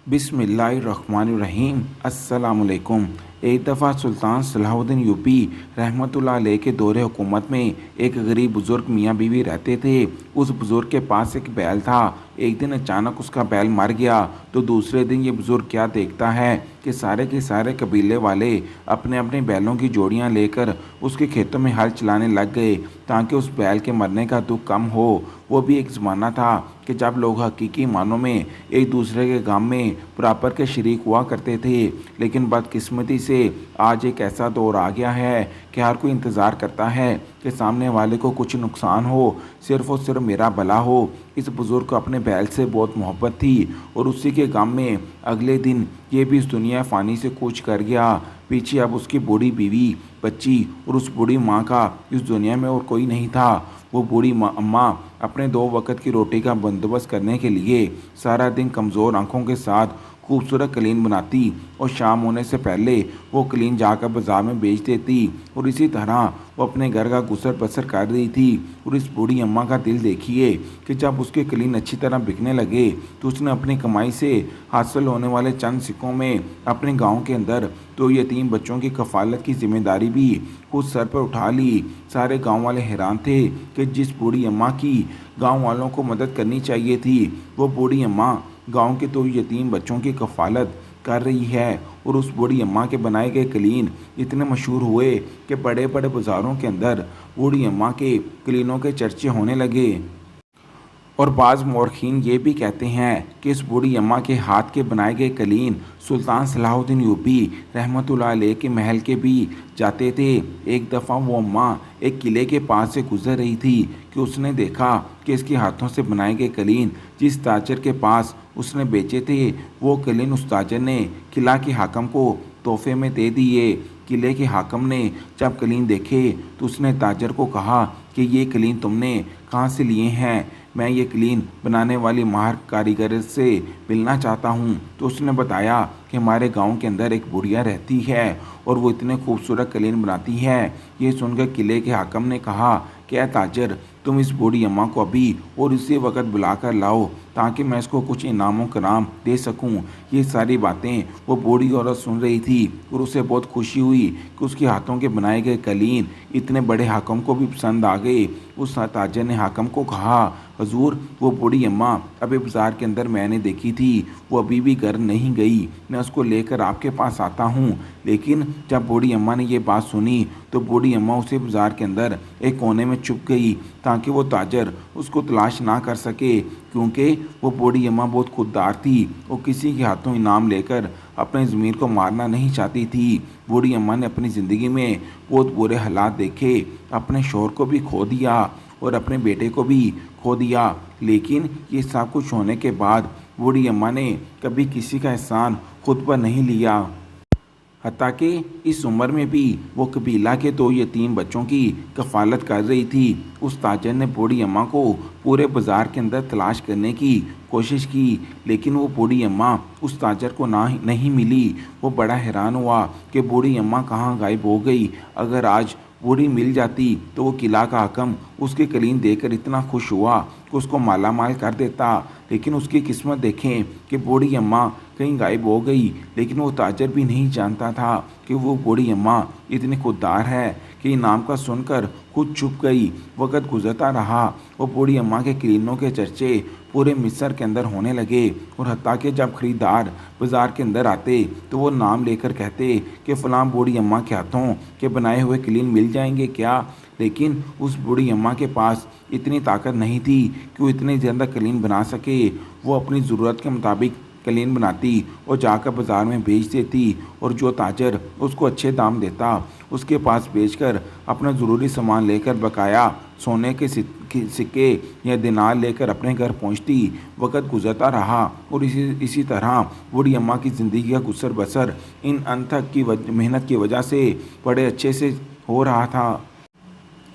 बिस्मिल्लाहिर्रहमानिर्रहीम। अस्सलामुअलैकुम। एक दफ़ा सुल्तान सलाहुद्दीन यूपी रहमतुल्लाह अलैह के दौरे हुकूमत में एक गरीब बुज़ुर्ग मियाँ बीवी रहते थे। उस बुज़ुर्ग के पास एक बैल था। एक दिन अचानक उसका बैल मर गया तो दूसरे दिन ये बुज़ुर्ग क्या देखता है कि सारे के सारे कबीले वाले अपने अपने बैलों की जोड़ियाँ लेकर उसके खेतों में हल चलाने लग गए ताकि उस बैल के मरने का दुख कम हो। वो भी एक ज़माना था कि जब लोग हकीकी मानों में एक दूसरे के काम में बराबर के शरीक हुआ करते थे, लेकिन बदकिस्मती से आज एक ऐसा दौर आ गया है कि हर कोई इंतज़ार करता है कि सामने वाले को कुछ नुकसान हो, सिर्फ़ और सिर्फ मेरा भला हो। इस बुज़ुर्ग को अपने बैल से बहुत मोहब्बत थी और उसी के गम में अगले दिन ये भी इस दुनिया फ़ानी से कूच कर गया। पीछे अब उसकी बूढ़ी बीवी, बच्ची और उस बूढ़ी माँ का इस दुनिया में और कोई नहीं था। वो बूढ़ी अम्मा अपने 2 वक़्त की रोटी का बंदोबस्त करने के लिए सारा दिन कमज़ोर आंखों के साथ खूबसूरत कलीन बनाती और शाम होने से पहले वो कलीन जाकर बाज़ार में बेच देती और इसी तरह वो अपने घर का गुजर बसर कर रही थी। और इस बूढ़ी अम्मा का दिल देखिए कि जब उसके कलीन अच्छी तरह बिकने लगे तो उसने अपनी कमाई से हासिल होने वाले चंद सिक्कों में अपने गांव के अंदर 2 यतीम बच्चों की कफ़ालत की जिम्मेदारी भी खुद सर पर उठा ली। सारे गांव वाले हैरान थे कि जिस बूढ़ी अम्मा की गांव वालों को मदद करनी चाहिए थी, वो बूढ़ी अम्मा गांव के 2 यतीम बच्चों की कफ़ालत कर रही है। और उस बूढ़ी अम्मा के बनाए गए कलीन इतने मशहूर हुए कि बड़े बड़े बाज़ारों के अंदर बूढ़ी अम्मा के कलीनों के चर्चे होने लगे। और बाज़ मौरखीन ये भी कहते हैं कि इस बूढ़ी अम्मा के हाथ के बनाए गए कलीन सुल्तान सलाहुद्दीन यूपी रहमतुल्लाह अलैह के महल के भी जाते थे। एक दफ़ा वो अम्मा एक किले के पास से गुजर रही थी कि उसने देखा कि इसके हाथों से बनाए गए कलीन जिस ताजर के पास उसने बेचे थे, वो कलीन उस ताजर ने किला के हाकम को तोहफे में दे दिए। किले के हाकम ने जब कलीन देखे तो उसने ताजर को कहा कि ये कलीन तुमने कहाँ से लिए हैं? मैं ये कलीन बनाने वाली माहिर कारीगर से मिलना चाहता हूँ। तो उसने बताया कि हमारे गांव के अंदर एक बुढ़िया रहती है और वो इतने खूबसूरत कलीन बनाती है। ये सुनकर किले के हाकम ने कहा कि ऐ ताजर, तुम इस बूढ़ी अम्मा को अभी और इसी वक्त बुलाकर लाओ ताकि मैं इसको कुछ इनाम कराम दे सकूं। ये सारी बातें वो बूढ़ी औरत सुन रही थी और उसे बहुत खुशी हुई कि उसके हाथों के बनाए गए कलीन इतने बड़े हाकम को भी पसंद आ गए। उस ताजर ने हाकम को कहा, हजूर, वो बूढ़ी अम्मा अभी बाज़ार के अंदर मैंने देखी थी, वो अभी भी घर नहीं गई, मैं उसको लेकर आपके पास आता हूँ। लेकिन जब बूढ़ी अम्मा ने ये बात सुनी तो बूढ़ी अम्मा उसे बाज़ार के अंदर एक कोने में छुप गई ताकि वो ताजर उसको तलाश ना कर सके, क्योंकि वो बूढ़ी अम्मा बहुत खुददार थी और किसी के हाथों इनाम लेकर अपने ज़मीर को मारना नहीं चाहती थी। बूढ़ी अम्मा ने अपनी ज़िंदगी में बहुत बुरे हालात देखे, अपने शौहर को भी खो दिया और अपने बेटे को भी खो दिया, लेकिन ये सब कुछ होने के बाद बूढ़ी अम्मा ने कभी किसी का एहसान खुद पर नहीं लिया। हत्ता कि इस उम्र में भी वो कबीला के 2 यतीम बच्चों की कफ़ालत कर रही थी। उस ताजर ने बूढ़ी अम्मा को पूरे बाज़ार के अंदर तलाश करने की कोशिश की, लेकिन वो बूढ़ी अम्मा उस ताजर को नहीं मिली। वो बड़ा हैरान हुआ कि बूढ़ी अम्मा कहाँ गायब हो गई। अगर आज बूढ़ी मिल जाती तो वो किला का हाकम उसके कलीन देकर इतना खुश हुआ कि उसको माला माल कर देता, लेकिन उसकी किस्मत देखें कि बूढ़ी अम्मा कहीं गायब हो गई। लेकिन वो ताजर भी नहीं जानता था कि वो बूढ़ी अम्मा इतनी खुददार है कि इनाम का सुनकर खुद छुप गई। वक़्त गुजरता रहा, वो बूढ़ी अम्मा के कलीनों के चर्चे पूरे मिस्र के अंदर होने लगे और हत्ता कि जब ख़रीदार बाज़ार के अंदर आते तो वो नाम लेकर कहते कि फ़लाँ बूढ़ी अम्मा के हाथों के बनाए हुए कलीन मिल जाएंगे क्या? लेकिन उस बूढ़ी अम्मा के पास इतनी ताकत नहीं थी कि वो इतने ज़्यादा कलीन बना सके। वो अपनी ज़रूरत के मुताबिक कलीन बनाती और जाकर बाज़ार में बेच देती और जो ताजर उसको अच्छे दाम देता उसके पास बेचकर अपना ज़रूरी सामान लेकर बकाया सोने के सिक्के या दिनार लेकर अपने घर पहुंचती। वक़्त गुजरता रहा और इसी तरह बूढ़ी अम्मा की ज़िंदगी का गुजर बसर इन अनथक की मेहनत की वजह से बड़े अच्छे से हो रहा था।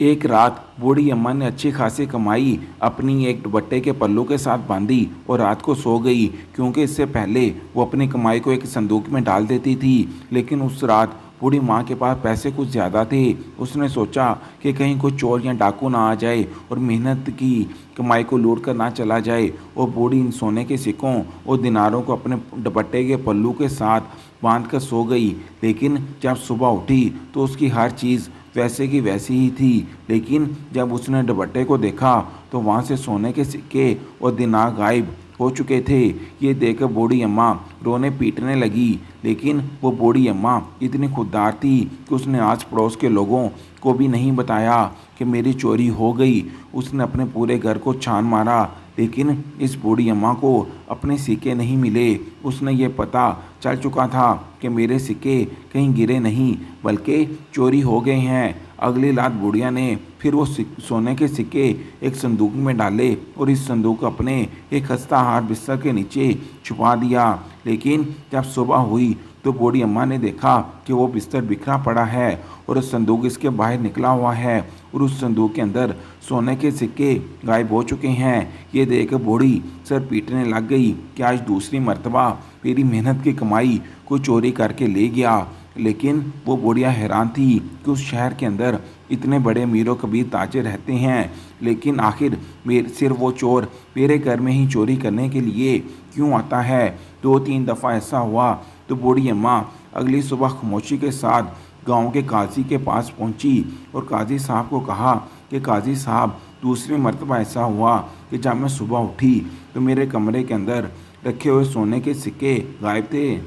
एक रात बूढ़ी अम्मा ने अच्छी खासी कमाई अपनी एक दुपट्टे के पल्लू के साथ बांधी और रात को सो गई, क्योंकि इससे पहले वो अपनी कमाई को एक संदूक में डाल देती थी। लेकिन उस रात बूढ़ी माँ के पास पैसे कुछ ज़्यादा थे। उसने सोचा कि कहीं कोई चोर या डाकू ना आ जाए और मेहनत की कमाई को लूट कर ना चला जाए। और बूढ़ी इन सोने के सिक्कों और दिनारों को अपने दुपट्टे के पल्लू के साथ बांध कर सो गई। लेकिन जब सुबह उठी तो उसकी हर चीज़ वैसे की वैसी ही थी। लेकिन जब उसने दुपट्टे को देखा तो वहाँ से सोने के सिक्के और दिनार गायब हो चुके थे। ये देखकर बूढ़ी अम्मा रोने पीटने लगी। लेकिन वो बूढ़ी अम्मा इतनी खुददार थी कि उसने आस पड़ोस के लोगों को भी नहीं बताया कि मेरी चोरी हो गई। उसने अपने पूरे घर को छान मारा, लेकिन इस बूढ़ी अम्मा को अपने सिक्के नहीं मिले। उसने ये पता चल चुका था कि मेरे सिक्के कहीं गिरे नहीं बल्कि चोरी हो गए हैं। अगली रात बुढ़िया ने फिर वो सोने के सिक्के एक संदूक में डाले और इस संदूक अपने एक खस्ताहार बिस्तर के नीचे छुपा दिया। लेकिन जब सुबह हुई तो बूढ़ी अम्मा ने देखा कि वो बिस्तर बिखरा पड़ा है और उस संदूक इसके बाहर निकला हुआ है और उस संदूक के अंदर सोने के सिक्के गायब हो चुके हैं। ये देख बूढ़ी सर पीटने लग गई कि आज दूसरी मर्तबा मेरी मेहनत की कमाई को चोरी करके ले गया। लेकिन वो बुढ़िया हैरान थी कि उस शहर के अंदर इतने बड़े अमीरों कबीर ताजे रहते हैं, लेकिन आखिर सिर्फ वो चोर मेरे घर में ही चोरी करने के लिए क्यों आता है। 2-3 दफ़ा ऐसा हुआ तो बूढ़ी अम्मा अगली सुबह खामोशी के साथ गांव के काजी के पास पहुंची और काजी साहब को कहा कि काजी साहब, दूसरी मर्तबा ऐसा हुआ कि जब मैं सुबह उठी तो मेरे कमरे के अंदर रखे हुए सोने के सिक्के गायब थे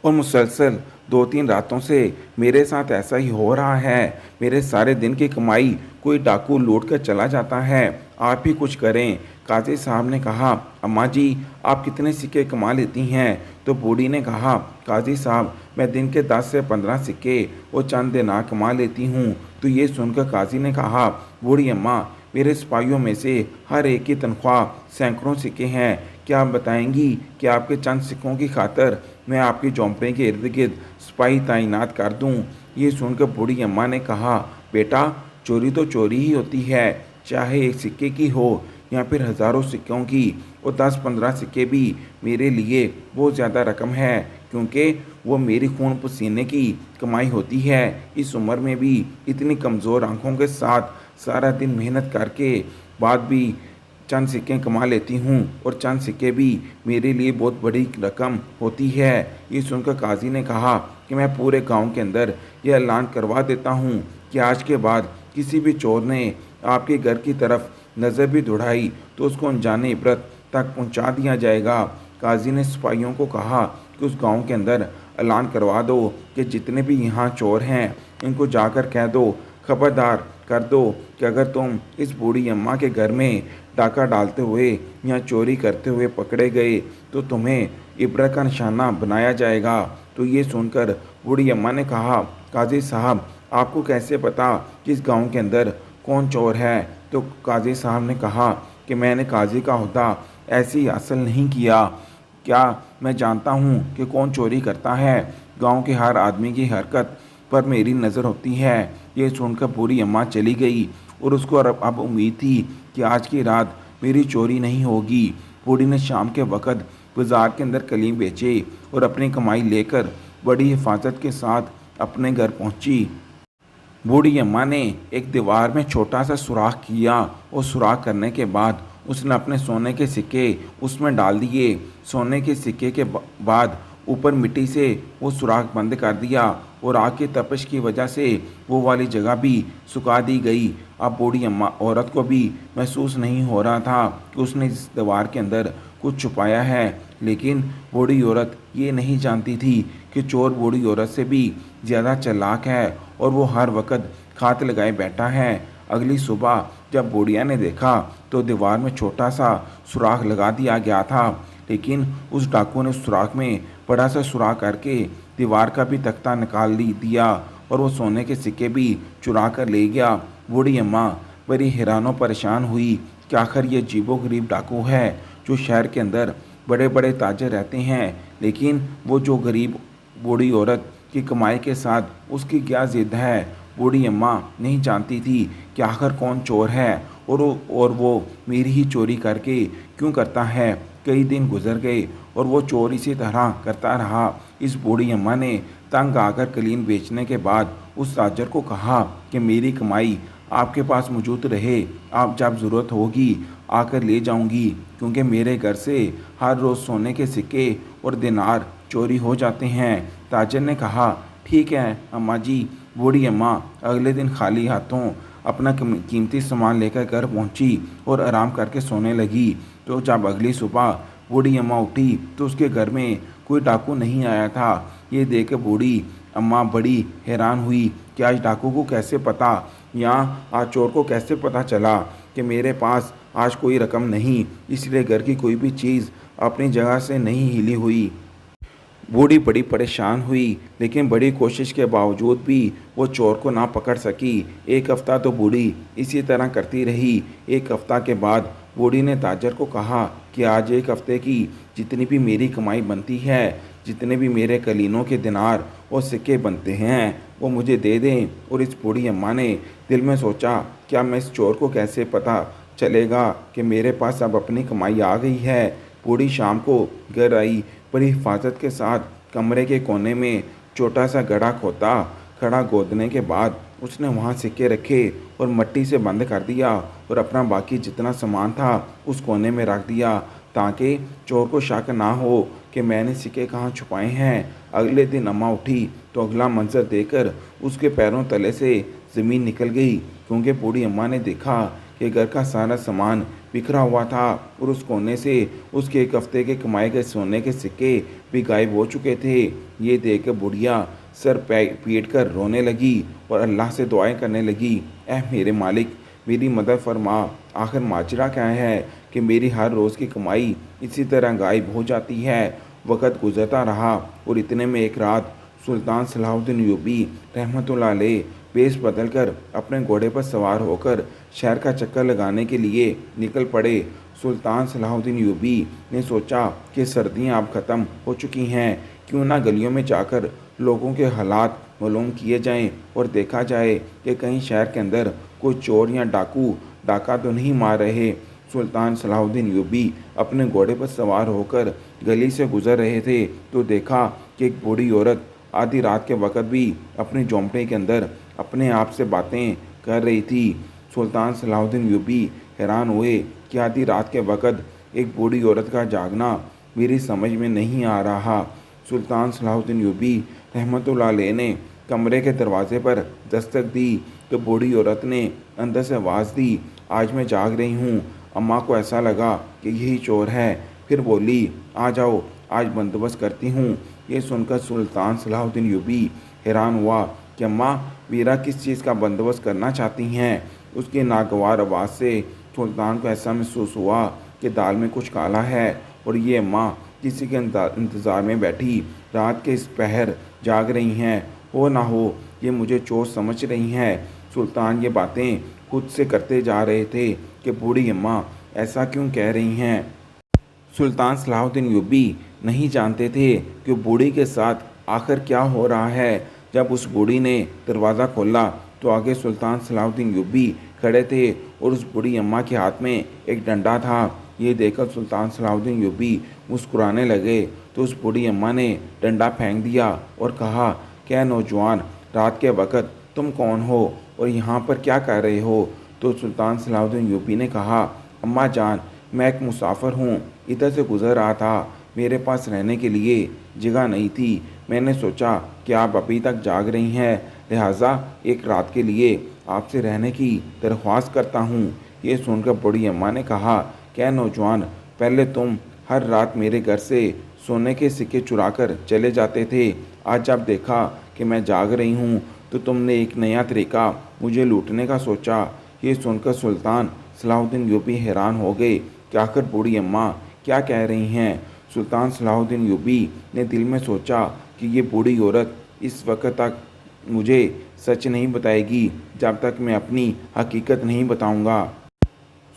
और मुसलसल 2-3 रातों से मेरे साथ ऐसा ही हो रहा है। मेरे सारे दिन की कमाई कोई डाकू लूट कर चला जाता है। आप ही कुछ करें। काजी साहब ने कहा, अम्मा जी, आप कितने सिक्के कमा लेती हैं? तो बूढ़ी ने कहा, काजी साहब, मैं दिन के 10 से 15 सिक्के और चंद दिनार कमा लेती हूँ। तो ये सुनकर काजी ने कहा, बूढ़ी अम्मा, मेरे सिपाहियों में से हर एक की तनख्वाह सैकड़ों सिक्के हैं। क्या आप बताएंगी कि आपके चंद सिक्कों की खातर मैं आपकी झोंपड़े के इर्द गिर्द सिपाही तैनात कर दूं? ये सुनकर बूढ़ी अम्मा ने कहा, बेटा, चोरी तो चोरी ही होती है, चाहे एक सिक्के की हो या फिर हज़ारों सिक्कों की। और 10-15 सिक्के भी मेरे लिए बहुत ज़्यादा रकम है, क्योंकि वो मेरी खून पसीने की कमाई होती है। इस उम्र में भी इतनी कमज़ोर आंखों के साथ सारा दिन मेहनत करके बाद भी चंद सिक्के कमा लेती हूँ और चंद सिक्के भी मेरे लिए बहुत बड़ी रकम होती है। ये सुनकर काजी ने कहा कि मैं पूरे गांव के अंदर यह ऐलान करवा देता हूँ कि आज के बाद किसी भी चोर ने आपके घर की तरफ नज़र भी दौड़ाई तो उसको अनजाने इबरत तक पहुँचा दिया जाएगा। काजी ने सिपाहियों को कहा कि उस गांव के अंदर ऐलान करवा दो कि जितने भी यहाँ चोर हैं इनको जाकर कह दो, खबरदार कर दो कि अगर तुम इस बूढ़ी अम्मा के घर में डाका डालते हुए या चोरी करते हुए पकड़े गए तो तुम्हें इब्रत का निशाना बनाया जाएगा। तो ये सुनकर बूढ़ी अम्मा ने कहा, काजी साहब, आपको कैसे पता कि इस गांव के अंदर कौन चोर है? तो काजी साहब ने कहा कि मैंने काजी का ओहदा ऐसे ही हासिल नहीं किया। क्या मैं जानता हूँ कि कौन चोरी करता है? गांव के हर आदमी की हरकत पर मेरी नज़र होती है। ये सुनकर बूढ़ी अम्मा चली गई और उसको अब उम्मीद थी कि आज की रात मेरी चोरी नहीं होगी। बूढ़ी ने शाम के वक़्त बाज़ार के अंदर कलीम बेचे और अपनी कमाई लेकर बड़ी हिफाजत के साथ अपने घर पहुंची। बूढ़ी अम्मा ने एक दीवार में छोटा सा सुराख किया और सुराख करने के बाद उसने अपने सोने के सिक्के उसमें डाल दिए। सोने के सिक्के के बाद ऊपर मिट्टी से वो सुराख बंद कर दिया और आग की तपिश की वजह से वो वाली जगह भी सुखा दी गई। अब बूढ़ी अम्मा औरत को भी महसूस नहीं हो रहा था कि उसने इस दीवार के अंदर कुछ छुपाया है। लेकिन बूढ़ी औरत ये नहीं जानती थी कि चोर बूढ़ी औरत से भी ज़्यादा चालाक है और वो हर वक्त खात लगाए बैठा है। अगली सुबह जब बुढ़िया ने देखा तो दीवार में छोटा सा सुराख लगा दिया गया था, लेकिन उस डाकू ने सुराख में बड़ा सा सुराख करके दीवार का भी तख्ता निकाल दिया और वो सोने के सिक्के भी चुरा कर ले गया। बूढ़ी अम्मा बड़ी हैरान और परेशान हुई कि आखिर ये अजीबोगरीब डाकू है जो शहर के अंदर बड़े बड़े ताजर रहते हैं, लेकिन वो जो गरीब बूढ़ी औरत की कमाई के साथ उसकी क्या जिद है। बूढ़ी अम्मा नहीं जानती थी कि आखिर कौन चोर है और वो मेरी ही चोरी करके क्यों करता है। कई दिन गुजर गए और वो चोर इसी तरह करता रहा। इस बूढ़ी अम्मा ने तंग आकर कलीन बेचने के बाद उस ताजर को कहा कि मेरी कमाई आपके पास मौजूद रहे, आप जब ज़रूरत होगी आकर ले जाऊंगी, क्योंकि मेरे घर से हर रोज़ सोने के सिक्के और दिनार चोरी हो जाते हैं। ताजर ने कहा, ठीक है अम्मा जी। बूढ़ी अम्मा अगले दिन खाली हाथों अपना कीमती सामान लेकर घर पहुंची और आराम करके सोने लगी। तो जब अगली सुबह बूढ़ी अम्मा उठी तो उसके घर में कोई डाकू नहीं आया था। ये देख बूढ़ी अम्मा बड़ी हैरान हुई कि आज डाकू को कैसे पता, या आज चोर को कैसे पता चला कि मेरे पास आज कोई रकम नहीं, इसलिए घर की कोई भी चीज़ अपनी जगह से नहीं हिली हुई। बूढ़ी बड़ी परेशान हुई, लेकिन बड़ी कोशिश के बावजूद भी वो चोर को ना पकड़ सकी। एक हफ्ता तो बूढ़ी इसी तरह करती रही। एक हफ्ता के बाद बूढ़ी ने ताजर को कहा कि आज एक हफ्ते की जितनी भी मेरी कमाई बनती है, जितने भी मेरे कलीनों के दिनार और सिक्के बनते हैं, वो मुझे दे दें। और इस बूढ़ी अम्मा ने दिल में सोचा, क्या मैं इस चोर को कैसे पता चलेगा कि मेरे पास अब अपनी कमाई आ गई है। बूढ़ी शाम को घर आई। बड़ी हिफाजत के साथ कमरे के कोने में छोटा सा गड्ढा खोदा। गड्ढा खोदने के बाद उसने वहाँ सिक्के रखे और मिट्टी से बंद कर दिया और अपना बाकी जितना सामान था उस कोने में रख दिया, ताकि चोर को शक ना हो कि मैंने सिक्के कहाँ छुपाए हैं। अगले दिन अम्मा उठी तो अगला मंजर देखकर उसके पैरों तले से ज़मीन निकल गई, क्योंकि बूढ़ी अम्मा ने देखा कि घर का सारा सामान बिखरा हुआ था और उस कोने से उसके एक हफ्ते के कमाए गए सोने के सिक्के भी गायब हो चुके थे। ये देखकर बुढ़िया सर पीट कर रोने लगी और अल्लाह से दुआएं करने लगी, ऐ मेरे मालिक, मेरी मदद फरमा। आखिर माजरा क्या है कि मेरी हर रोज़ की कमाई इसी तरह गायब हो जाती है। वक़्त गुजरता रहा और इतने में एक रात सुल्तान सलाहुद्दीन यूबी रहमतुल्लाह अलैह वेश बदलकर अपने घोड़े पर सवार होकर शहर का चक्कर लगाने के लिए निकल पड़े। सुल्तान सलाहुद्दीन यूबी ने सोचा कि सर्दियां अब ख़त्म हो चुकी हैं, क्यों ना गलियों में जाकर लोगों के हालात मालूम किए जाएं और देखा जाए कि कहीं शहर के अंदर कोई चोर या डाकू डाका तो नहीं मार रहे। सुल्तान सलाहुद्दीन यूबी अपने घोड़े पर सवार होकर गली से गुजर रहे थे तो देखा कि एक बूढ़ी औरत आधी रात के वक़्त भी अपने झोंपड़े के अंदर अपने आप से बातें कर रही थी। सुल्तान सलाहुद्दीन यूबी हैरान हुए कि आधी रात के वक़्त एक बूढ़ी औरत का जागना मेरी समझ में नहीं आ रहा। सुल्तान सलाहुद्दीन यूबी रहमतुल्लाह अलैह ने कमरे के दरवाजे पर दस्तक दी तो बूढ़ी औरत ने अंदर से आवाज़ दी, आज मैं जाग रही हूँ। अम्मा को ऐसा लगा कि यही चोर है, फिर बोली, आ जाओ, आज बंदोबस्त करती हूँ। ये सुनकर सुल्तान सलाहुद्दीन यूबी हैरान हुआ कि अम्मा वीरा किस चीज़ का बंदोबस्त करना चाहती हैं। उसकी नागवार आवाज़ से सुल्तान को ऐसा महसूस हुआ कि दाल में कुछ काला है और ये अम्मा किसी के इंतज़ार में बैठी रात के इस पहर जाग रही हैं। हो ना हो ये मुझे चोर समझ रही हैं। सुल्तान ये बातें खुद से करते जा रहे थे कि बूढ़ी अम्मा ऐसा क्यों कह रही हैं। सुल्तान सलाहुद्दीन यूबी नहीं जानते थे कि बूढ़ी के साथ आखिर क्या हो रहा है। जब उस बूढ़ी ने दरवाज़ा खोला तो आगे सुल्तान सलाहुद्दीन यूबी खड़े थे और उस बूढ़ी अम्मा के हाथ में एक डंडा था। ये देखकर सुल्तान सलाहुद्दीन यूबी मुस्कुराने लगे तो उस बूढ़ी अम्मा ने डंडा फेंक दिया और कहा, क्या नौजवान, रात के वक़्त तुम कौन हो और यहाँ पर क्या कर रहे हो। तो सुल्तान सलाहुद्दीन यूबी ने कहा, अम्मा जान, मैं एक मुसाफिर हूँ, इधर से गुज़र रहा था, मेरे पास रहने के लिए जगह नहीं थी। मैंने सोचा कि आप अभी तक जाग रही हैं, लिहाजा एक रात के लिए आपसे रहने की दरख्वास्त करता हूँ। ये सुनकर बूढ़ी अम्मा ने कहा, क्या नौजवान, पहले तुम हर रात मेरे घर से सोने के सिक्के चुरा कर चले जाते थे, आज जब देखा कि मैं जाग रही हूँ तो तुमने एक नया तरीका मुझे लूटने का सोचा। ये सुनकर सुल्तान सलाहुद्दीन यूबी हैरान हो गए कि आखिर बूढ़ी अम्मा क्या कह रही हैं। सुल्तान सलाहुद्दीन यूबी ने दिल में सोचा कि ये बूढ़ी औरत इस वक्त तक मुझे सच नहीं बताएगी जब तक मैं अपनी हकीकत नहीं बताऊंगा।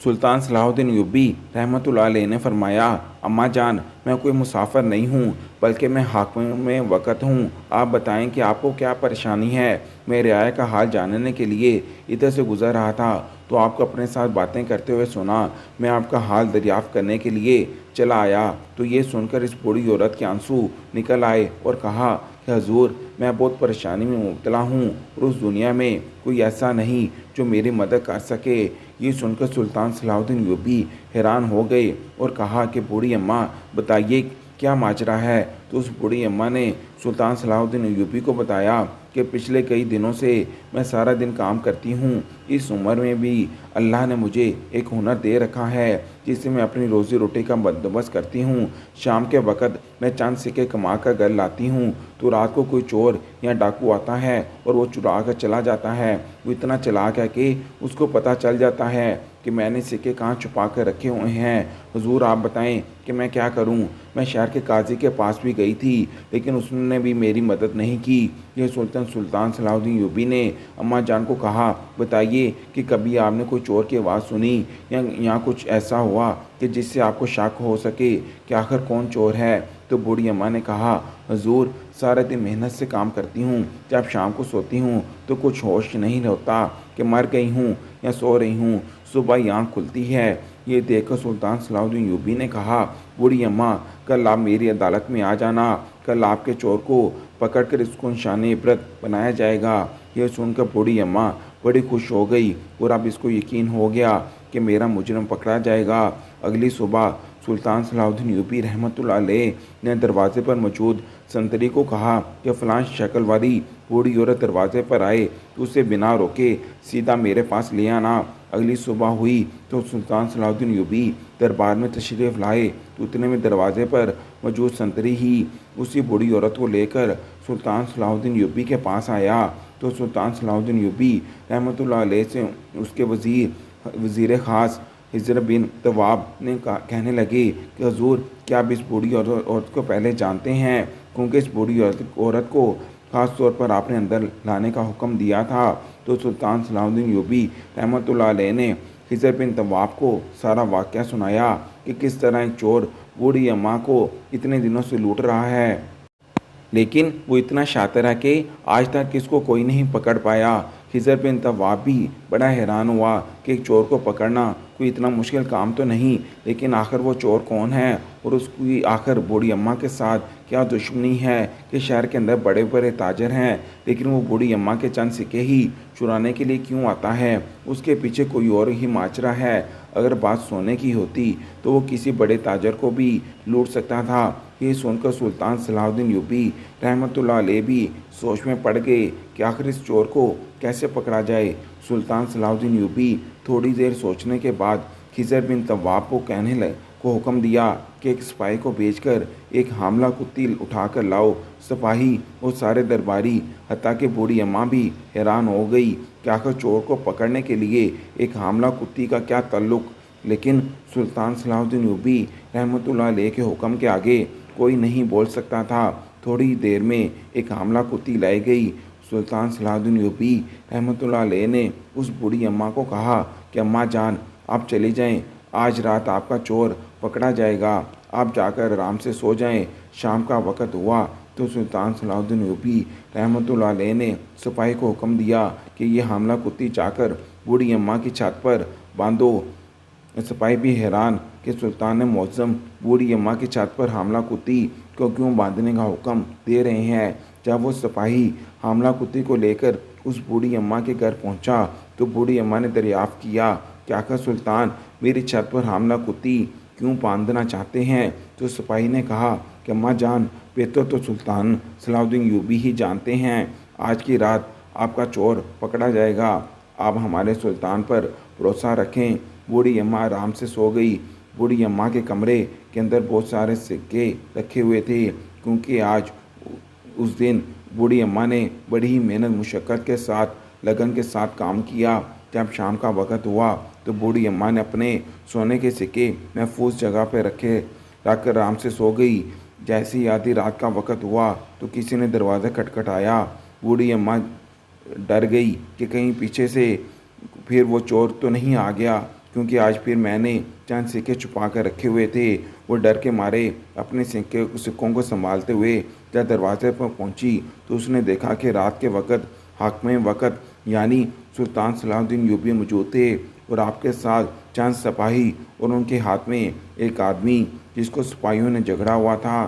सुल्तान सलाहुद्दीन यूबी रहमतुल्लाह अलैह ने फरमाया, अम्मा जान, मैं कोई मुसाफिर नहीं हूँ, बल्कि मैं हाकिम वक़्त हूँ। आप बताएं कि आपको क्या परेशानी है। मैं रियाया का हाल जानने के लिए इधर से गुज़र रहा था तो आपको अपने साथ बातें करते हुए सुना। मैं आपका हाल दरियाफ़्त करने के लिए चला आया तो ये सुनकर इस बूढ़ी औरत के आंसू निकल आए और कहा कि हजूर, मैं बहुत परेशानी में मुब्तला हूँ और उस दुनिया में कोई ऐसा नहीं जो मेरी मदद कर सके। ये सुनकर सुल्तान सलाहुद्दीन यूबी हैरान हो गए और कहा कि बूढ़ी अम्मा, बताइए क्या माजरा है। तो उस बूढ़ी अम्मा ने सुल्तान सलाहुद्दीन यूबी को बताया कि पिछले कई दिनों से मैं सारा दिन काम करती हूँ। इस उम्र में भी अल्लाह ने मुझे एक हुनर दे रखा है जिससे मैं अपनी रोज़ी रोटी का बंदोबस्त करती हूँ। शाम के वक़्त मैं चंद सिक्के कमा कर घर लाती हूँ तो रात को कोई चोर या डाकू आता है और वो चुरा कर चला जाता है। वो इतना चालाक है कि उसको पता चल जाता है कि मैंने सिक्के कहाँ छुपा कर रखे हुए हैं। हुजूर, आप बताएं कि मैं क्या करूं। मैं शहर के काजी के पास भी गई थी लेकिन उसने भी मेरी मदद नहीं की। यह सुल्तान सलाहुद्दीन यूबी ने अम्मा जान को कहा, बताइए कि कभी आपने कोई चोर की आवाज़ सुनी या कुछ ऐसा हुआ कि जिससे आपको शक हो सके कि आखिर कौन चोर है। तो बूढ़ी अम्मा ने कहा, हजूर, सारा दिन मेहनत से काम करती हूँ, जब शाम को सोती हूँ तो कुछ होश नहीं होता कि मर गई हूँ या सो रही हूँ। सुबह ही आँख खुलती है। ये देखकर सुल्तान सलाहुद्दीन यूबी ने कहा, बूढ़ी अम्मा, कल आप मेरी अदालत में आ जाना। कल आपके चोर को पकड़कर इसको निशाने इबरत बनाया जाएगा। यह सुनकर बूढ़ी अम्मा बड़ी खुश हो गई और अब इसको यकीन हो गया कि मेरा मुजरम पकड़ा जाएगा। अगली सुबह सुल्तान सलाहुद्दीन यूबी रहमतुल्लाह अलैह ने दरवाजे पर मौजूद संतरी को कहा कि फ़लाँ शक्ल वाली बूढ़ी औरत दरवाजे पर आए तो उसे बिना रोके सीधा मेरे पास ले आना। अगली सुबह हुई तो सुल्तान सलाहुद्दीन यूबी दरबार में तशरीफ़ लाए तो उतने में दरवाजे पर मौजूद संतरी ही उसी बूढ़ी औरत को लेकर सुल्तान सलाहुद्दीन यूबी के पास आया। तो सुल्तान सलाहुद्दीन यूबी रहमतुल्लाह अलैह से उसके वज़ीर ख़ास हिजर बिन तवाब ने कहने लगे कि हजूर, क्या आप इस बूढ़ी औरत को पहले जानते हैं, क्योंकि इस बूढ़ी औरत को ख़ास तौर पर आपने अंदर लाने का हुक्म दिया था। तो सुल्तान सलाहुद्दीन यूबी रहमतुल्लाह अलैह ने हिजर बिन तवाब को सारा वाक़या सुनाया कि किस तरह एक चोर बूढ़ी अम्मा को इतने दिनों से लूट रहा है, लेकिन वो इतना शातिर है कि आज तक इसको कोई नहीं पकड़ पाया। खिज़र बिन तवाब भी बड़ा हैरान हुआ कि एक चोर को पकड़ना कोई इतना मुश्किल काम तो नहीं, लेकिन आखिर वो चोर कौन है और उसकी आखिर बूढ़ी अम्मा के साथ क्या दुश्मनी है कि शहर के अंदर बड़े बड़े ताजर हैं लेकिन वो बूढ़ी अम्मा के चंद सिक्के ही चुराने के लिए क्यों आता है। उसके पीछे कोई और ही माजरा है। अगर बात सोने की होती तो वो किसी बड़े ताजर को भी लूट सकता था। ये सुनकर सुल्तान सलाहुद्दीन यूबी रहमतुल्लाह अलैह भी सोच में पड़ गए कि आखिर इस चोर को कैसे पकड़ा जाए। सुल्तान सलाहुद्दीन यूबी थोड़ी देर सोचने के बाद खिज़र बिन तवाब को हुक्म दिया कि एक सिपाही को भेजकर एक हामला कुत्ती उठाकर लाओ। सिपाही और सारे दरबारी हत्ता कि बूढ़ी अम्मा भी हैरान हो गई कि आखिर चोर को पकड़ने के लिए एक हामला कुत्ती का क्या ताल्लुक़। लेकिन सुल्तान सलाहुद्दीन यूबी रहमतुल्लाह अलैह के हुक्म के आगे कोई नहीं बोल सकता था। थोड़ी देर में एक हामला कुत्ती लाई गई। सुल्तान सलाहुद्दीन यूबी रहमतुल्लाह अलैह ने उस बूढ़ी अम्मा को कहा कि अम्मा जान, आप चली जाएं, आज रात आपका चोर पकड़ा जाएगा, आप जाकर आराम से सो जाएं। शाम का वक़्त हुआ तो सुल्तान सलाहुद्दीन यूबी रहमतुल्लाह अलैह ने सिपाही को हुक्म दिया कि ये हामला कुत्ती जाकर बूढ़ी अम्मा की छत पर बांधो। सिपाही भी हैरान कि सुल्तान ने मुअज़्ज़म बूढ़ी अम्मा की छत पर हामला कुत्ती को क्यों बांधने का हुक्म दे रहे हैं। जब वो सिपाही हामला कुत्ती को लेकर उस बूढ़ी अम्मा के घर पहुंचा तो बूढ़ी अम्मा ने दरियाफ़्त किया कि आखिर सुल्तान मेरी छत पर हामला कुत्ती क्यों बांधना चाहते हैं। तो सिपाही ने कहा कि अम्मा जान, बेहतर तो सुल्तान सलाहुद्दीन यूबी ही जानते हैं। आज की रात आपका चोर पकड़ा जाएगा, आप हमारे सुल्तान पर भरोसा रखें। बूढ़ी अम्मा आराम से सो गई। बूढ़ी अम्मा के कमरे के अंदर बहुत सारे सिक्के रखे हुए थे, क्योंकि आज उस दिन बूढ़ी अम्मा ने बड़ी ही मेहनत मुशक्क़त के साथ लगन के साथ काम किया। जब शाम का वक़्त हुआ तो बूढ़ी अम्मा ने अपने सोने के सिक्के महफूज जगह पर रख कर आराम से सो गई। जैसे ही आधी रात का वक़्त हुआ तो किसी ने दरवाज़ा खटखटाया। बूढ़ी अम्मा डर गई कि कहीं पीछे से फिर वो चोर तो नहीं आ गया। क्योंकि आज फिर मैंने चंद सिक्के छुपा कर रखे हुए थे। वो डर के मारे अपने सिक्कों को संभालते हुए जब दरवाजे पर पहुंची तो उसने देखा कि रात के वक़्त हाकिम वक़्त यानी सुल्तान सलाहुद्दीन यूबी मौजूद थे और आपके साथ चंद सिपाही और उनके हाथ में एक आदमी जिसको सिपाहियों ने झगड़ा हुआ था।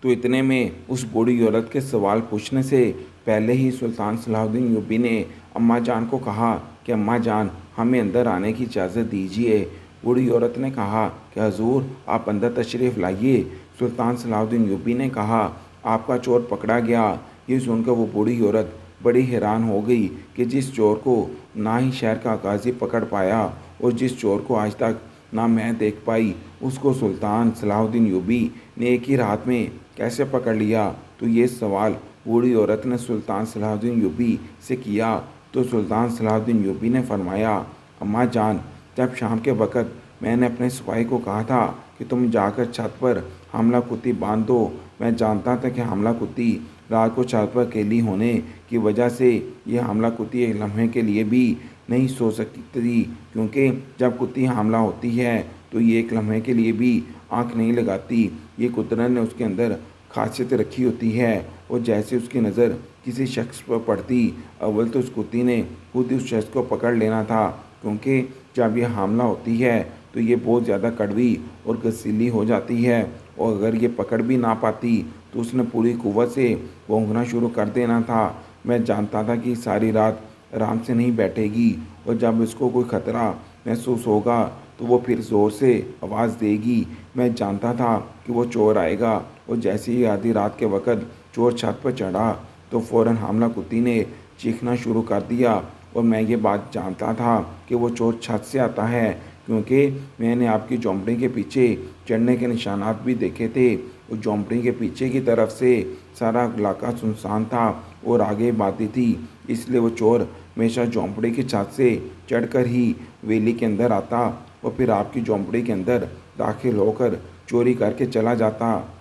तो इतने में उस बूढ़ी औरत के सवाल पूछने से पहले ही सुल्तान सलाहुद्दीन यूबी ने अम्मा जान को कहा कि अम्मा जान, हमें अंदर आने की इजाज़त दीजिए। बूढ़ी औरत ने कहा कि हजूर, आप अंदर तशरीफ़ लाइए। सुल्तान सलाहुद्दीन यूबी ने कहा, आपका चोर पकड़ा गया। ये सुनकर वो बूढ़ी औरत बड़ी हैरान हो गई कि जिस चोर को ना ही शहर का काजी पकड़ पाया और जिस चोर को आज तक ना मैं देख पाई, उसको सुल्तान सलाहुद्दीन यूबी ने एक ही रात में कैसे पकड़ लिया। तो ये सवाल बूढ़ी औरत ने सुल्तान सलाहुद्दीन यूबी से किया। तो सुल्तान सलाहुद्दीन यूबी ने फरमाया, अम्मा जान, जब शाम के वक़्त मैंने अपने सिपाही को कहा था कि तुम जाकर छत पर हमला कुत्ती बांध दो, मैं जानता था कि हमला कुत्ती रात को छत पर अकेली होने की वजह से ये हमला कुत्ती एक लम्हे के लिए भी नहीं सो सकती थी, क्योंकि जब कुत्ती हमला होती है तो ये एक लम्हे के लिए भी आंख नहीं लगाती। ये कुदरत ने उसके अंदर खासियत रखी होती है और जैसे उसकी नज़र किसी शख्स पर पड़ती, अव्वल तो उस कुत्ती ने खुद उस शख्स को पकड़ लेना था, क्योंकि जब यह हमला होती है तो ये बहुत ज़्यादा कड़वी और गसीली हो जाती है और अगर ये पकड़ भी ना पाती तो उसने पूरी कुव्वत से भौंकना शुरू कर देना था। मैं जानता था कि सारी रात आराम से नहीं बैठेगी और जब इसको कोई ख़तरा महसूस होगा तो वो फिर ज़ोर से आवाज़ देगी। मैं जानता था कि वो चोर आएगा और जैसे ही आधी रात के वक़्त चोर छत पर चढ़ा तो फ़ौरन हमला कुत्ती ने चीखना शुरू कर दिया और मैं ये बात जानता था कि वो चोर छत से आता है, क्योंकि मैंने आपकी झोंपड़ी के पीछे चढ़ने के निशानात भी देखे थे। उस झोंपड़ी के पीछे की तरफ से सारा इलाका सुनसान था और आगे बातें थी, इसलिए वो चोर हमेशा झोंपड़ी की छत से चढ़कर ही वेली के अंदर आता और फिर आपकी झोंपड़ी के अंदर दाखिल होकर चोरी करके चला जाता।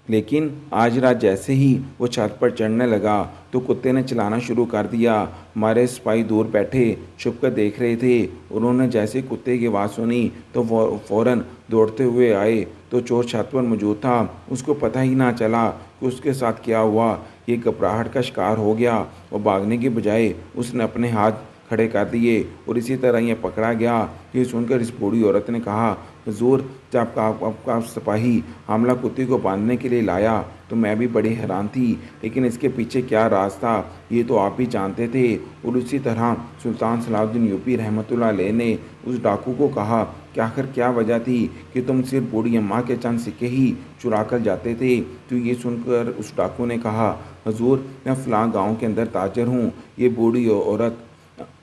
लेकिन आज रात जैसे ही वो छत पर चढ़ने लगा तो कुत्ते ने चिल्लाना शुरू कर दिया। हमारे सिपाही दूर बैठे छुपकर देख रहे थे। उन्होंने जैसे कुत्ते की आवाज़ सुनी तो फ़ौरन दौड़ते हुए आए तो चोर छत पर मौजूद था। उसको पता ही ना चला कि उसके साथ क्या हुआ। ये घबराहट का शिकार हो गया और भागने की बजाय उसने अपने हाथ खड़े कर दिए और इसी तरह ये पकड़ा गया। ये सुनकर इस बूढ़ी औरत ने कहा, हुजूर, जब आपका सिपाही हमला कुत्ती को बांधने के लिए लाया तो मैं भी बड़ी हैरान थी, लेकिन इसके पीछे क्या राज था ये तो आप भी जानते थे। और उसी तरह सुल्तान सलाहुद्दीन यूबी रहमतुल्लाह अलैह ने उस डाकू को कहा कि आखिर क्या वजह थी कि तुम सिर्फ बूढ़ी अम्मा के चंद सिक्के ही चुरा कर जाते थे। तो ये सुनकर उस डाकू ने कहा, हुजूर, मैं फ़लाँ गाँव के अंदर ताजर हूँ। ये बूढ़ी औरत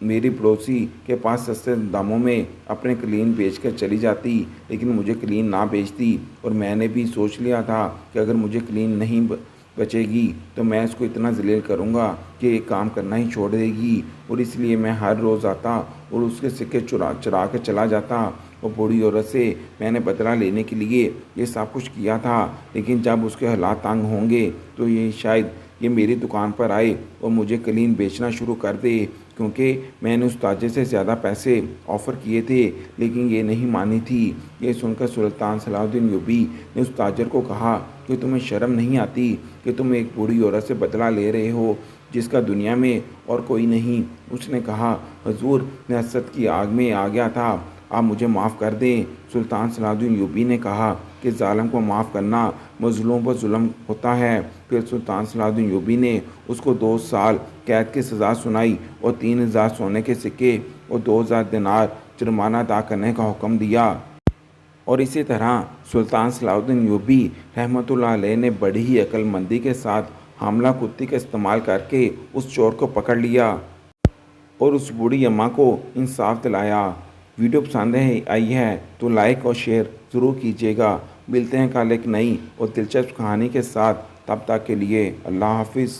मेरी पड़ोसी के पास सस्ते दामों में अपने कलीन बेचकर चली जाती, लेकिन मुझे कलीन ना बेचती और मैंने भी सोच लिया था कि अगर मुझे कलीन नहीं बचेगी तो मैं इसको इतना जलील करूँगा कि ये काम करना ही छोड़ देगी। और इसलिए मैं हर रोज़ आता और उसके सिक्के चुरा कर चला जाता और बूढ़ी औरत से मैंने बदला लेने के लिए ये सब कुछ किया था। लेकिन जब उसके हालात तंग होंगे तो ये शायद ये मेरी दुकान पर आए और मुझे कलीन बेचना शुरू कर दे, क्योंकि मैंने उस ताजे से ज़्यादा पैसे ऑफ़र किए थे, लेकिन ये नहीं मानी थी। ये सुनकर सुल्तान सलाहुद्दीन यूबी ने उस ताजर को कहा कि तुम्हें शर्म नहीं आती कि तुम एक बूढ़ी औरत से बदला ले रहे हो जिसका दुनिया में और कोई नहीं। उसने कहा, हुजूर, मैं हसद की आग में आ गया था, आप मुझे माफ़ कर दें। सुल्तान सलाहुद्दीन यूबी ने कहा कि ज़ालिम को माफ़ करना मज़लूम पर जुल्म होता है। फिर सुल्तान सलाहुद्दीन यूबी ने उसको 2 साल कैद की सज़ा सुनाई और 3000 सोने के सिक्के और 2000 दिनार जुर्माना अदा करने का हुक्म दिया। और इसी तरह सुल्तान सलाहुद्दीन यूबी रहमतुल्लाह अलैह ने बड़ी ही अक्लमंदी के साथ हमला कुत्ती का इस्तेमाल करके उस चोर को पकड़ लिया और उस बूढ़ी अम्मा को इंसाफ दिलाया। वीडियो पसंद आई है तो लाइक और शेयर ज़रूर कीजिएगा। मिलते हैं कल एक नई और दिलचस्प कहानी के साथ, तब तक के लिए अल्लाह हाफिज़।